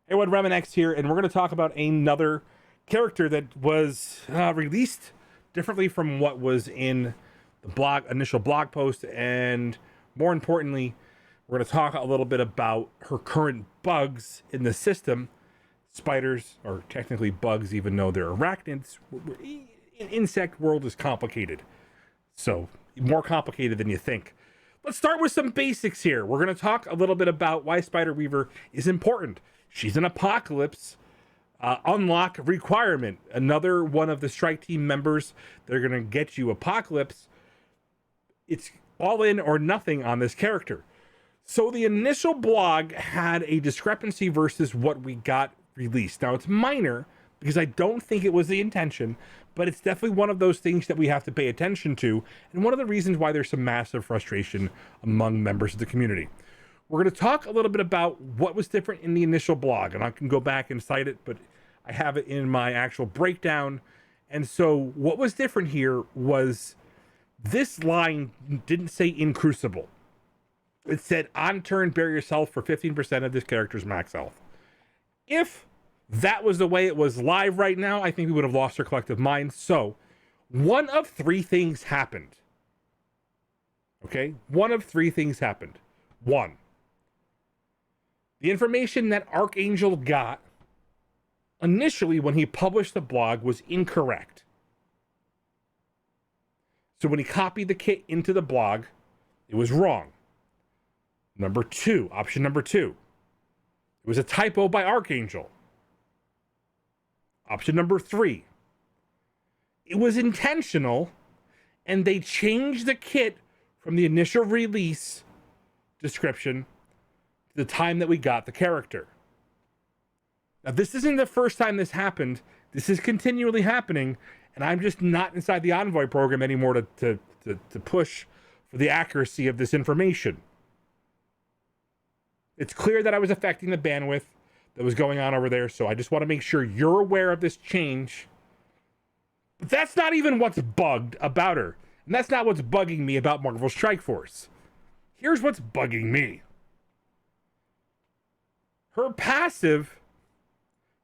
Hey, everyone, RemanX here, and we're going to talk about another character that was released differently from what was in the initial blog post, and more importantly, we're going to talk a little bit about her current bugs in the system. Spiders, or technically bugs, even though they're arachnids. Insect world is complicated, so more complicated than you think. Let's start with some basics here. We're going to talk a little bit about why Spiderweaver is important. She's an Apocalypse unlock requirement. Another one of the strike team members that are going to get you Apocalypse. It's all in or nothing on this character. So the initial blog had a discrepancy versus what we got released. Now it's minor because I don't think it was the intention, but it's definitely one of those things that we have to pay attention to, and one of the reasons why there's some massive frustration among members of the community. We're going to talk a little bit about what was different in the initial blog, and I can go back and cite it, but I have it in my actual breakdown. And so what was different here was this line didn't say in Crucible. It said on turn, bury yourself for 15% of this character's max health. If that was the way it was live right now, I think we would have lost our collective minds. So one of three things happened. Okay? One of three things happened. One, the information that Archangel got initially when he published the blog was incorrect. So when he copied the kit into the blog, it was wrong. Number two, option number two, it was a typo by Archangel. Option number three, it was intentional, and they changed the kit from the initial release description to the time that we got the character. Now, this isn't the first time this happened. This is continually happening, and I'm just not inside the Envoy program anymore to push for the accuracy of this information. It's clear that I was affecting the bandwidth that was going on over there, so I just want to make sure you're aware of this change. But that's not even what's bugged about her, and that's not what's bugging me about Marvel Strike Force. Here's what's bugging me. Her passive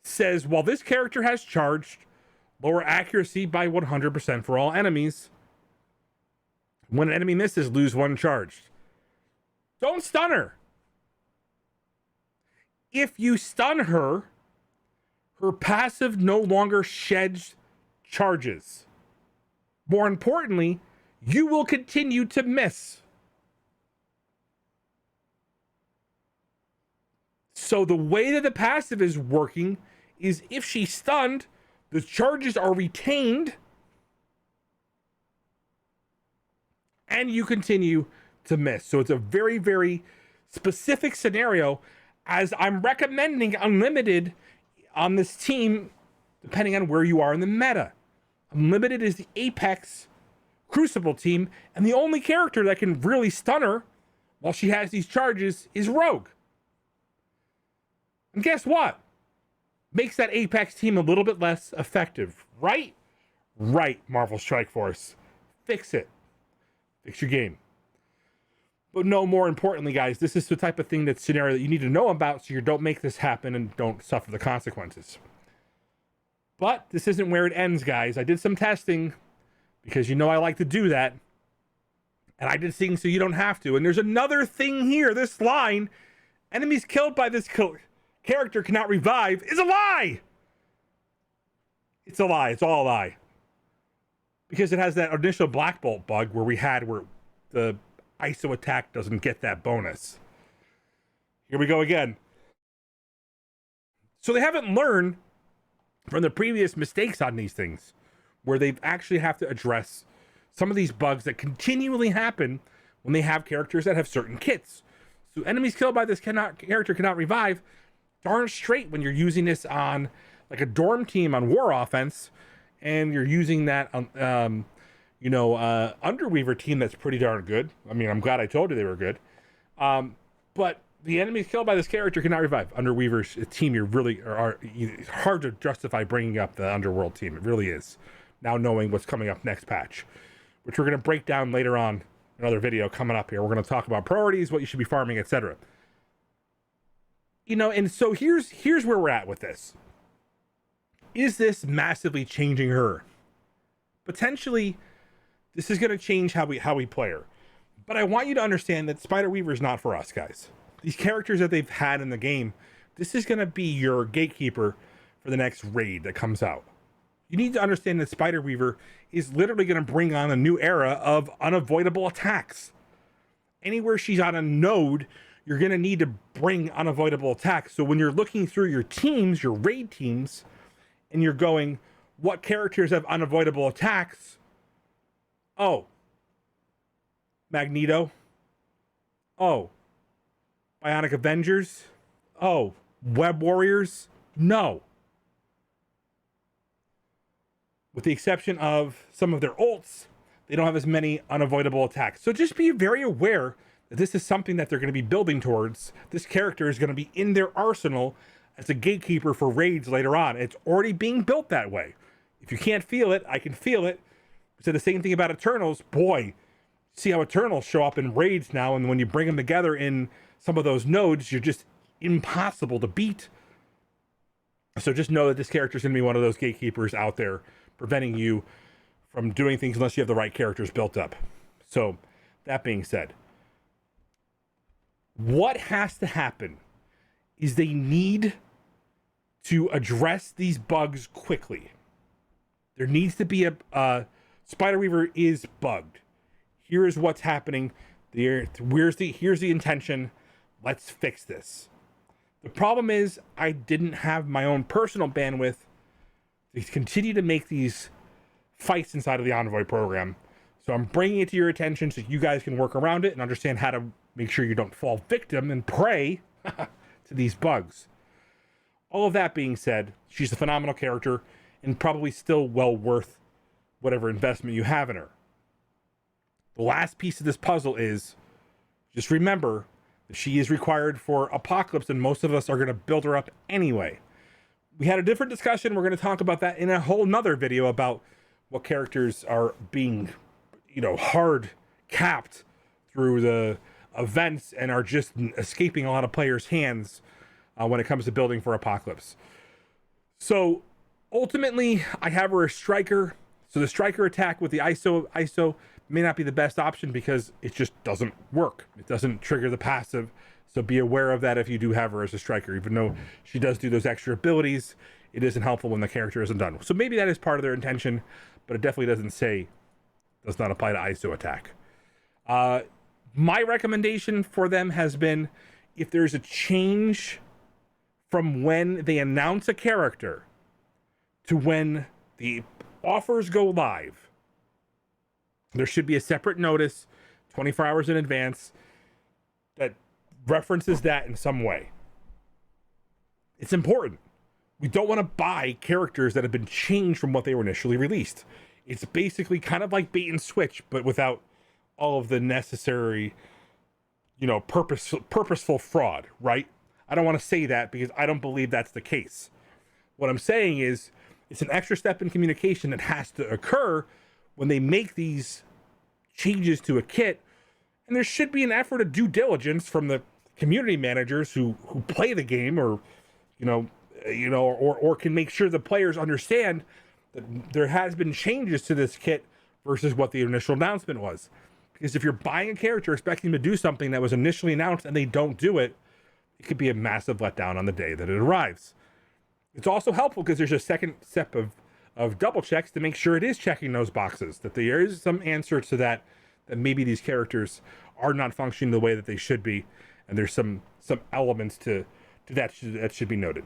says, while this character has charged, lower accuracy by 100% for all enemies. When an enemy misses, lose one charged. Don't stun her. If you stun her, her passive no longer sheds charges. More importantly, you will continue to miss. So the way that the passive is working is if she's stunned, the charges are retained, and you continue to miss. So it's a very, very specific scenario, as I'm recommending Unlimited on this team, depending on where you are in the meta. Unlimited is the Apex Crucible team, and the only character that can really stun her while she has these charges is Rogue. And guess what? Makes that Apex team a little bit less effective, right? Right, Marvel Strike Force. Fix it. Fix your game. But no, more importantly, guys, this is the type of thing, that scenario that you need to know about so you don't make this happen and don't suffer the consequences. But this isn't where it ends, guys. I did some testing because you know I like to do that. And I did things so you don't have to. And there's another thing here. This line, enemies killed by this character cannot revive, is a lie. It's a lie. It's all a lie. Because it has that initial Black Bolt bug where the ISO attack doesn't get that bonus. Here we go again. So they haven't learned from the previous mistakes on these things, where they actually have to address some of these bugs that continually happen when they have characters that have certain kits. So enemies killed by this character cannot revive. Darn straight, when you're using this on like a dorm team on war offense, and you're using that on Underweaver team that's pretty darn good. I mean, I'm glad I told you they were good. But the enemies killed by this character cannot revive. Underweaver's team, it's hard to justify bringing up the Underworld team. It really is. Now knowing what's coming up next patch, which we're going to break down later on another video coming up here. We're going to talk about priorities, what you should be farming, etc. You know, and so here's where we're at with this. Is this massively changing her? Potentially, this is going to change how we play her. But I want you to understand that Spiderweaver is not for us, guys. These characters that they've had in the game, this is going to be your gatekeeper for the next raid that comes out. You need to understand that Spiderweaver is literally going to bring on a new era of unavoidable attacks. Anywhere she's on a node, you're going to need to bring unavoidable attacks. So when you're looking through your teams, your raid teams, and you're going, what characters have unavoidable attacks? Oh, Magneto. Oh, Bionic Avengers. Oh, Web Warriors. No. With the exception of some of their ults, they don't have as many unavoidable attacks. So just be very aware that this is something that they're going to be building towards. This character is going to be in their arsenal as a gatekeeper for raids later on. It's already being built that way. If you can't feel it, I can feel it. We said the same thing about Eternals. Boy, see how Eternals show up in raids now, and when you bring them together in some of those nodes, you're just impossible to beat. So just know that this character is going to be one of those gatekeepers out there, preventing you from doing things unless you have the right characters built up. So that being said, what has to happen is they need to address these bugs quickly. There needs to be a Spiderweaver is bugged. Here is what's happening. Here's the intention. Let's fix this. The problem is I didn't have my own personal bandwidth to continue to make these fights inside of the Envoy program. So I'm bringing it to your attention so you guys can work around it and understand how to make sure you don't fall victim and prey to these bugs. All of that being said, she's a phenomenal character and probably still well worth whatever investment you have in her. The last piece of this puzzle is just remember that she is required for Apocalypse, and most of us are going to build her up anyway. We had a different discussion. We're going to talk about that in a whole nother video about what characters are being, hard capped through the events and are just escaping a lot of players' hands when it comes to building for Apocalypse. So ultimately, I have her a striker. So the striker attack with the ISO may not be the best option because it just doesn't work. It doesn't trigger the passive. So be aware of that if you do have her as a striker. Even though she does do those extra abilities, it isn't helpful when the character isn't done. So maybe that is part of their intention, but it definitely does not apply to ISO attack. My recommendation for them has been, if there's a change from when they announce a character to when the offers go live, there should be a separate notice 24 hours in advance that references that in some way. It's important. We don't want to buy characters that have been changed from what they were initially released. It's basically kind of like bait and switch, but without all of the necessary, purposeful fraud, right? I don't want to say that because I don't believe that's the case. What I'm saying is it's an extra step in communication that has to occur when they make these changes to a kit, and there should be an effort of due diligence from the community managers who play the game, or or can make sure the players understand that there has been changes to this kit versus what the initial announcement was. Because if you're buying a character expecting them to do something that was initially announced and they don't do it, it could be a massive letdown on the day that it arrives. It's also helpful because there's a second step of double checks to make sure it is checking those boxes, that there is some answer to that maybe these characters are not functioning the way that they should be, and there's some elements to that should be noted.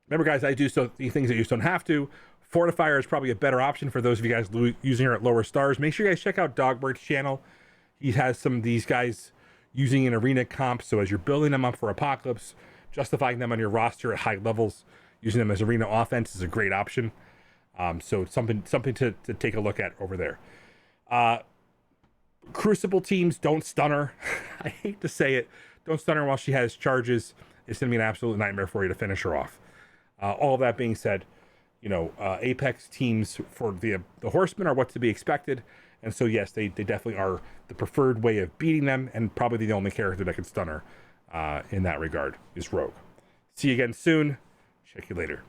Remember, guys, I do the things that you don't have to. Fortifier is probably a better option for those of you guys using her at lower stars. Make sure you guys check out Dogbird's channel. He has some of these guys using an arena comp, so as you're building them up for Apocalypse, justifying them on your roster at high levels, using them as arena offense is a great option. So it's something to take a look at over there. Crucible teams, don't stun her. I hate to say it. Don't stun her while she has charges. It's going to be an absolute nightmare for you to finish her off. All of that being said, Apex teams for the Horsemen are what to be expected. And so, yes, they definitely are the preferred way of beating them, and probably the only character that can stun her in that regard is Rogue. See you again soon. Check you later.